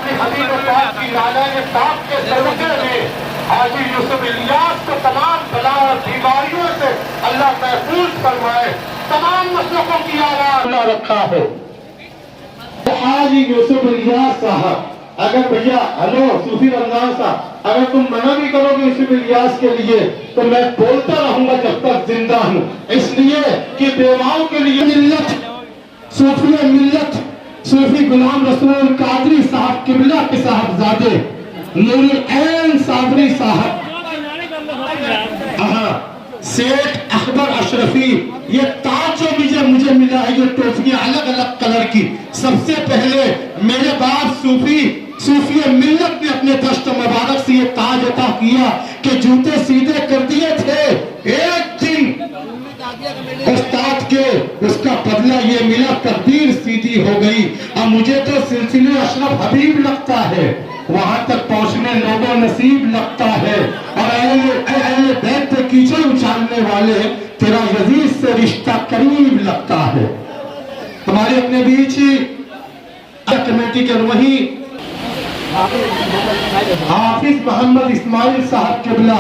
अपनी हबीब पाक की नाज़ान पाक के सदक़े में हाजी यूसुफ इलियास को तमाम बला और बीमारियों से अल्लाह महफूज फरमाए, तमाम मसलकों की आवाज़ रखा हो। तो हाजी यूसुफ इलियास साहब, अगर भैया हेलो सूफी रमजान साहब, अगर तुम मना भी करोगे यूसुफ इलियास के लिए तो मैं बोलता रहूंगा जब तक जिंदा हूं, इसलिए कि बेवाओं के लिए मिल्लत सूफी मिल्लत सूफी गुलाम रसूल कादरी साहब किबला के साहबजादे नूरुल ऐन सादरी साहब, सेठ अकबर अशरफी, ये ताज जो मुझे मिला है, ये टोपियां अलग अलग कलर की, सबसे पहले मेरे बाप सूफी मिल्लत ने अपने दस्त मुबारक से ये ताज अता किया कि जूते सीधे कर दिए थे। एक दिन उस्ताद के उसका बदला ये मिला, तकदीर सीधी हो गई। अब मुझे तो सिलसिले अशरफ हबीब लगता है, वहां तक पहुंचने लोगों नसीब लगता है। और अहले बैत पे कीचड़ उछालने वाले तेरा यजीद से रिश्ता करीब लगता है। हमारे अपने बीच कमेटी के वही हाफिज मोहम्मद इस्माइल साहब किबला,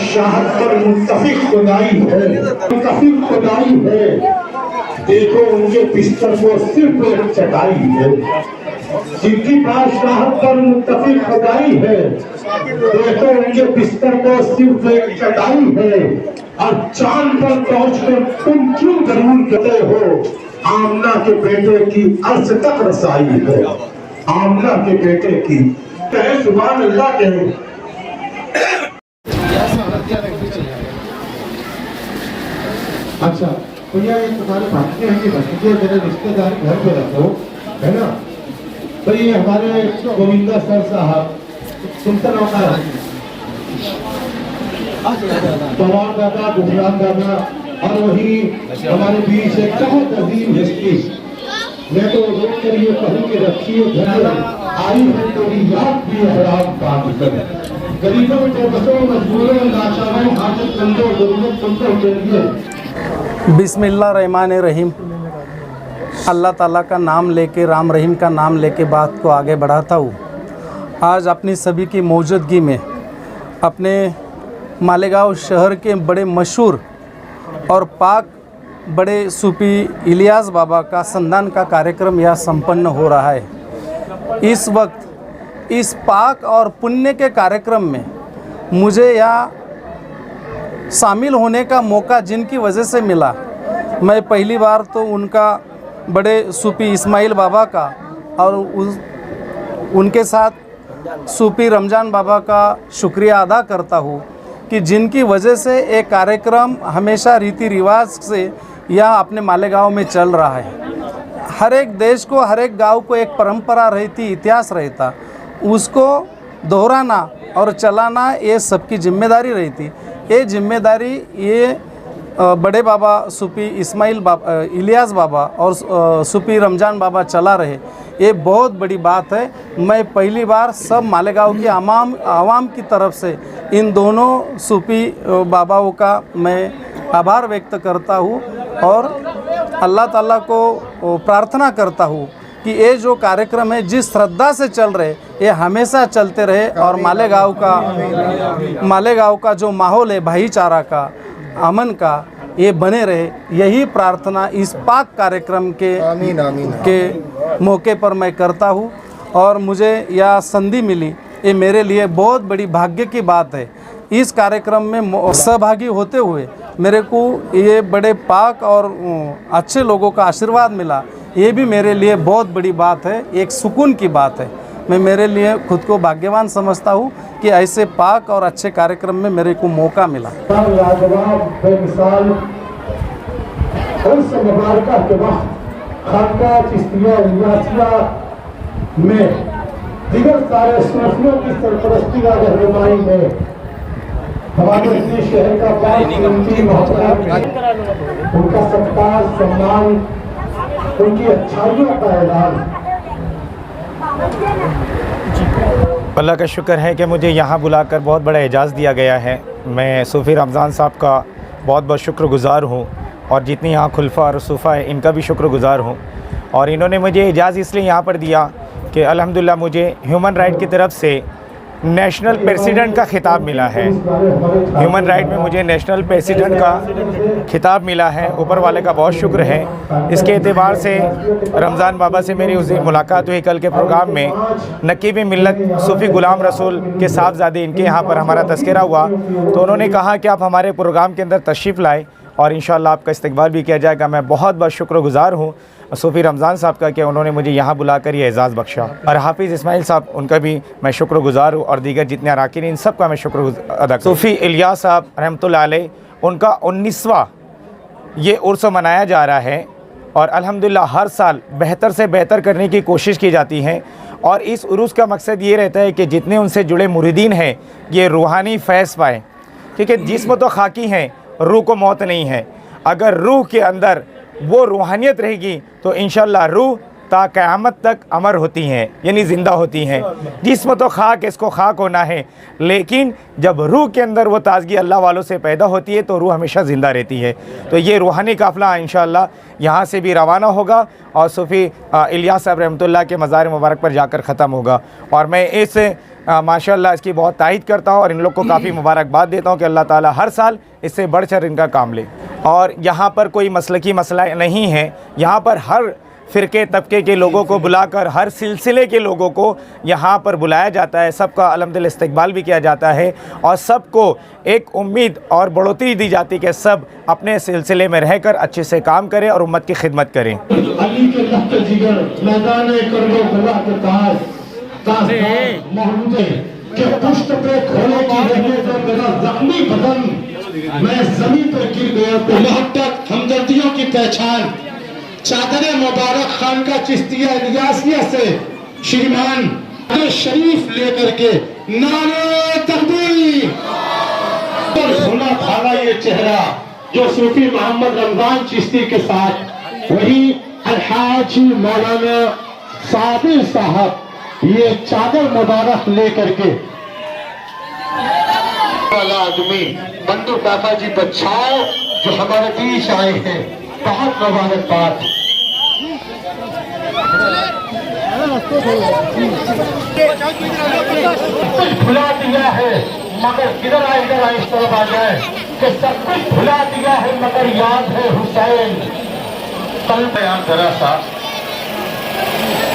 शाहद पर मुत्तफिक खुदाई है, देखो उनके बिस्तर को सिर्फ एक चटाई है, जिनकी बादशाहत पर मुत्तफिक खुदाई है, देखो उनके बिस्तर को सिर्फ एक चटाई है। और चांद पर पहुंचकर तुम क्यों जरूर कहते हो आमना के बेटे की अर्श तक रसाई है, आमना के बेटे की कहे सुभान अल्लाह कहे। अच्छा भैया ये तुम्हारे भाग्य हैं कि भतीजे मेरे रिश्तेदार घर पे रखो है ना, तो ये हमारे गोविंदा सर साहब सुनते होता है, पवार दादा गुजरात दादा, और वही हमारे बीच एक बहुत अजीम हस्ती, मैं तो रोक कर ये कहूँ कि रखिए घर आई है तेरी याद भी हराम बात कर, गरीबों को बसों मजबूरों लाचारों हाजतमंदों जरूरतमंदों के लिए बिस्मिल्लाहिर्रहमानिर्रहीम। अल्लाह ताला का नाम लेके, राम रहीम का नाम लेके बात को आगे बढ़ाता हूँ। आज अपनी सभी की मौजूदगी में अपने मालेगांव शहर के बड़े मशहूर और पाक बड़े सूफी इलियास बाबा का संदान का कार्यक्रम यह संपन्न हो रहा है। इस वक्त इस पाक और पुण्य के कार्यक्रम में मुझे यहाँ शामिल होने का मौका जिनकी वजह से मिला, मैं पहली बार तो उनका बड़े सूफी इस्माइल बाबा का और उनके साथ सूफी रमज़ान बाबा का शुक्रिया अदा करता हूँ कि जिनकी वजह से एक कार्यक्रम हमेशा रीति रिवाज से यह अपने मालेगांव में चल रहा है। हर एक देश को, हर एक गांव को एक परंपरा रहती, इतिहास रहता, उसको दोहराना और चलाना ये सबकी जिम्मेदारी रहती। ये जिम्मेदारी ये बड़े बाबा सूफी इस्माइल बाबा इलियास बाबा और सूफी रमज़ान बाबा चला रहे, ये बहुत बड़ी बात है। मैं पहली बार सब मालेगांव के आवाम की तरफ से इन दोनों सूफी बाबाओं का मैं आभार व्यक्त करता हूँ और अल्लाह ताला को प्रार्थना करता हूँ कि ये जो कार्यक्रम है जिस श्रद्धा से चल रहे ये हमेशा चलते रहे और मालेगांव का जो माहौल है भाईचारा का, अमन का, ये बने रहे। यही प्रार्थना इस पाक कार्यक्रम के मौके पर मैं करता हूँ और मुझे यह संधि मिली, ये मेरे लिए बहुत बड़ी भाग्य की बात है। इस कार्यक्रम में सहभागी होते हुए मेरे को ये बड़े पाक और अच्छे लोगों का आशीर्वाद मिला, ये भी मेरे लिए बहुत बड़ी बात है, एक सुकून की बात है। मैं मेरे लिए खुद को भाग्यवान समझता हूँ कि ऐसे पाक और अच्छे कार्यक्रम में मेरे को मौका मिला। दिगर सारे सूफियों की सरपरस्ती का रहनुमाई में हमारे अपने शहर का पाक उनकी मोहब्बत, उनका सत्कार, सम्मान, उनकी अच्छाइयों का ऐलान। अल्लाह का शुक्र है कि मुझे यहाँ बुलाकर बहुत बड़ा एजाज़ दिया गया है। मैं सूफ़ी रमज़ान साहब का बहुत बहुत शुक्रगुज़ार हूँ और जितनी यहाँ खुलफा और सूफ़ा है इनका भी शुक्रगुज़ार हूँ। और इन्होंने मुझे इजाज़ इसलिए यहाँ पर दिया कि अल्हम्दुलिल्लाह मुझे ह्यूमन राइट की तरफ से नेशनल प्रेसिडेंट का खिताब मिला है। ह्यूमन राइट में मुझे नेशनल प्रेसिडेंट का खिताब मिला है, ऊपर वाले का बहुत शुक्र है। इसके एतबार से रमज़ान बाबा से मेरी उस दिन मुलाकात हुई कल के प्रोग्राम में। नकीब मिल्लत सूफ़ी ग़ुलाम रसूल के साहबज़ादे इनके यहाँ पर हमारा तज़किरा हुआ, तो उन्होंने कहा कि आप हमारे प्रोग्राम के अंदर तशरीफ़ लाए और इंशाअल्लाह आपका इस्तकबाल भी किया जाएगा। मैं बहुत बहुत शुक्रगुज़ार हूँ सूफ़ी रमज़ान साहब का कि उन्होंने मुझे यहाँ बुलाकर ये एज़ाज़ बख्शा। और हाफिज़ इस्माइल साहब, उनका भी मैं शुक्रगुज़ार हूँ और दीगर जितने अराकीन इन सब का मैं शुक्र अदा। सूफ़ी इलियास साहब रहमतुल्लाह अलैह, उनका 19वां ये उर्स मनाया जा रहा है और अल्हम्दुलिल्लाह हर साल बेहतर से बेहतर करने की कोशिश की जाती है। और इस उर्स का मकसद ये रहता है कि जितने उनसे जुड़े मुरीदीन हैं ये रूहानी फैज़ पाएँ, क्योंकि जिस्म तो खाकी हैं, रूह को मौत नहीं है। अगर रूह के अंदर वो रूहानियत रहेगी तो इंशाअल्लाह रूह ता क़यामत तक अमर होती हैं, यानी ज़िंदा होती हैं। जिस्म तो खाक, इसको खाक होना है, लेकिन जब रूह के अंदर वो ताज़गी अल्लाह वालों से पैदा होती है तो रूह हमेशा ज़िंदा रहती है। तो ये रूहानी काफ़िला इंशाअल्लाह यहाँ से भी रवाना होगा और सूफ़ी इलियास साहब रहमतुल्लाह के मज़ार मुबारक पर जाकर ख़त्म होगा। और मैं इस माशाअल्लाह इसकी बहुत तारीफ़ करता हूँ और इन लोग को काफ़ी मुबारकबाद देता हूँ कि अल्लाह ताला हर साल इससे बढ़ चढ़ इनका काम ले। और यहाँ पर कोई मसलकी मसला नहीं है, यहाँ पर हर फ़िरके तबके के लोगों को बुलाकर, हर सिलसिले के लोगों को यहाँ पर बुलाया जाता है, सबका अल्हम्दुलिल्लाह इस्तकबाल भी किया जाता है और सबको एक उम्मीद और बढ़ोतरी दी जाती है कि सब अपने सिलसिले में रहकर अच्छे से काम करें और उम्मत की खिदमत करें। अली के लख्त जिगर मैदान करबो बला के ताज महमूदे के पुष्ट पे खोले की रहे तो मेरा जख्मी बदन मैं जमीन पर गिर गया। तो मोहब्बत हमदर्दियों की पहचान चादर मुबारक खान का चिश्तिया इलियासिया से श्रीमान शरीफ लेकर के नारे तकबीर पर सोना भाला ये चेहरा जो सूफी मोहम्मद रमजान चिश्ती के साथ वही अलहाज मौलाना साबिर साहब ये चादर मुबारक लेकर के वाला आदमी बंदू काका जी बच्चाओ जो हमारे बीच आए हैं, बहुत मुबारकबाद। कुछ भुला दिया है मगर इधर आए इस तरफ आ जाए कि सब कुछ भुला दिया है मगर याद है हुसैन। कल बयान जरा सा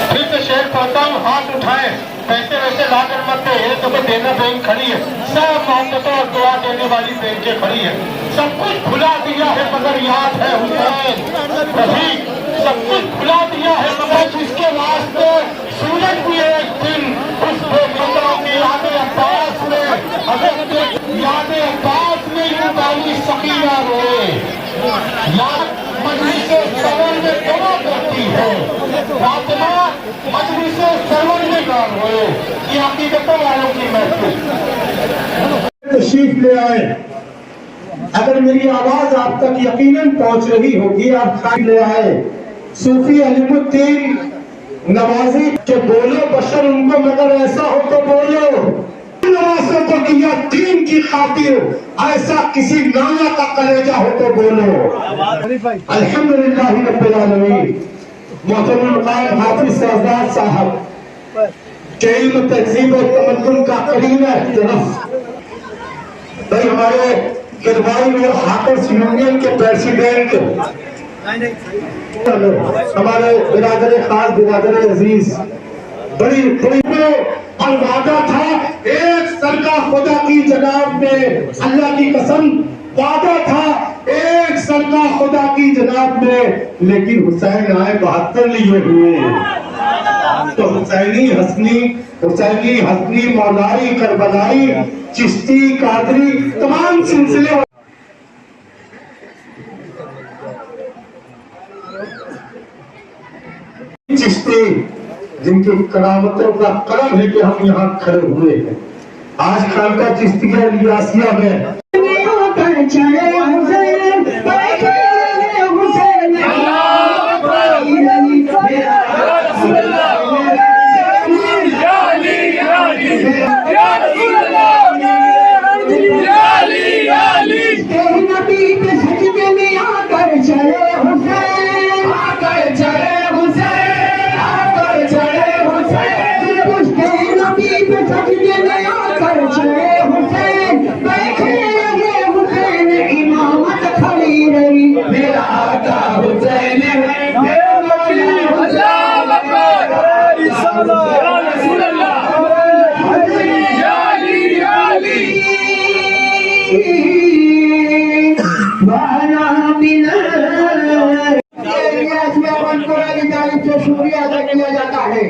फिर से शेर पढ़ता हूँ, हाथ उठाए, पैसे वैसे लाकर मत दे, एक तो देना बैंक खड़ी है, सब मोहब्बतों और दुआ देने वाली बैंकें खड़ी है। सब कुछ भुला दिया है मगर याद है हुसैन। कभी सब कुछ भुला दिया है मगर जिसके वास्ते सूरज भी एक दिन उस बेकदरों की याद अब्बास में याद अब्बास में यूं सकीना रोए याद मजलिसे सरवर में दुआ करती है, फातिमा मजलिसे सरवर में गान हो। ये हकीकतों वालों की महफिल तशरीफ ले आए। अगर मेरी आवाज आप तक यकीनन पहुंच रही होगी, आप खाई ले आए सूफी अलीमुद्दीन नवाजी के बोलो बशर उनको मगर ऐसा हो तो बोलो नवाजों को किया दीन की खातिर, ऐसा किसी नाना का कलेजा हो तो बोलो। अल्हम्दुलिल्लाह रब्बिल आलमीन। मोहतरम कायद हाफिज शहजाद साहब के इल्म तहजीब और तमद्दुन का करीना तरफ भाई हमारे गिरवाई में हाफिज यूनियन के प्रेसिडेंट हमारे बिरादर खास बिरादर अजीज बड़ी और वादा था एक सर का खुदा की जनाब में, अल्लाह की कसम वादा था एक सर का खुदा की जनाब में, लेकिन हुसैन आए 72 लिए हुए। तो हुसैनी हसनी मौलाई करबलाई चिश्ती कादरी तमाम सिलसिले चिश्ती जिनकी करामतों का करम है कि हम यहाँ खड़े हुए हैं। आज खान का चिश्तिया इलियासिया में वाला मिला की जानिब से शुक्रिया अदा किया जाता है।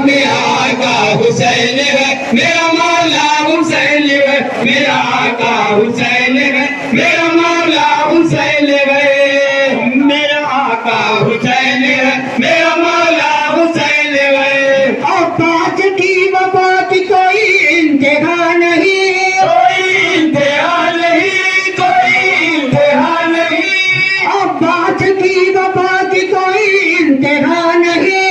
मेरा आका हुसैन है, मेरा मौला हुसैन है, मेरा आका हुसैन है, मेरा मौला हुसैन है, मेरा आका हुसैन है, मेरा मौला हुसैन है। अब्बास की वफा की कोई इंतहा नहीं, कोई इंतहा नहीं, कोई इंतहा नहीं, अब्बास की वफा की कोई इंतहा नहीं,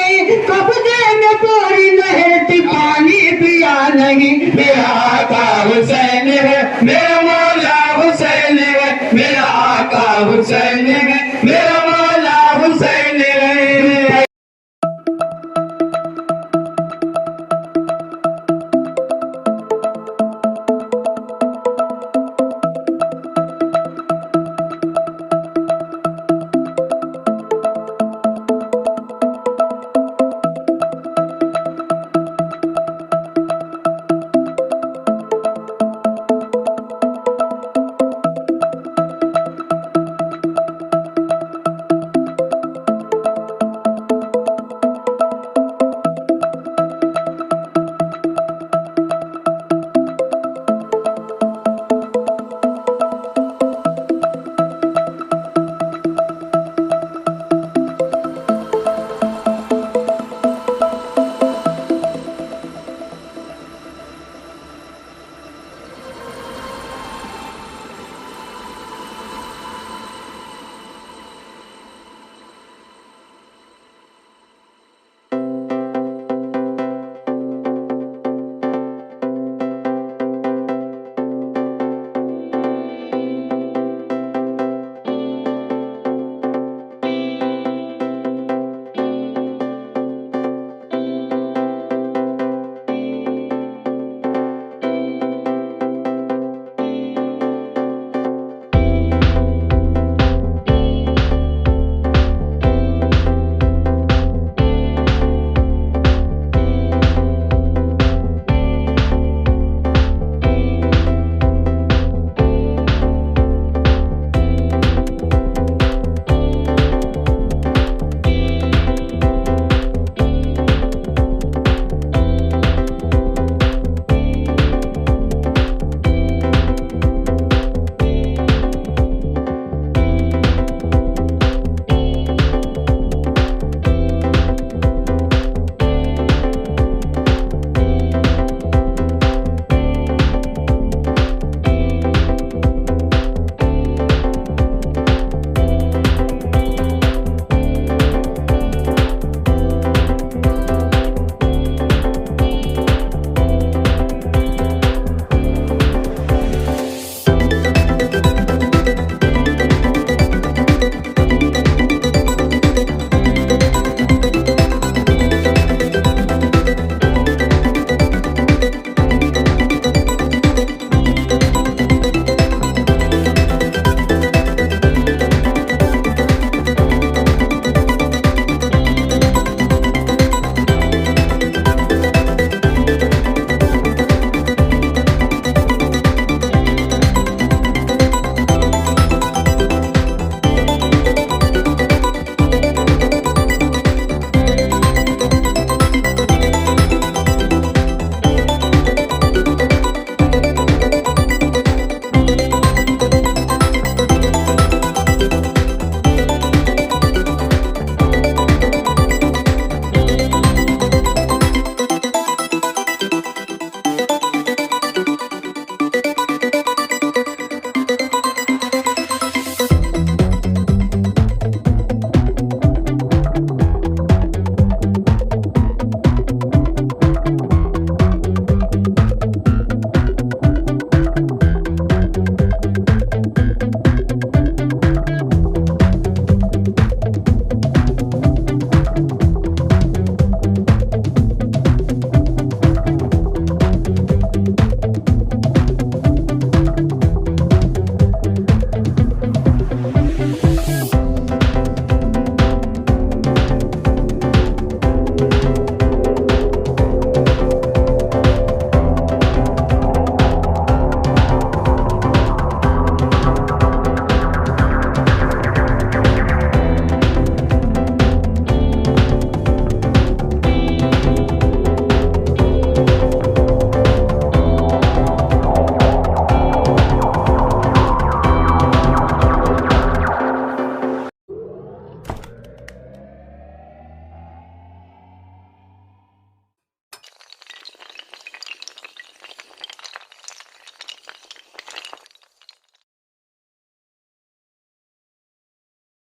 कब्जे में कोई नहती पानी पिया नहीं। मेरा आका हुसैन है, मेरा मौला हुसैन है, मेरा आका हुसैन है,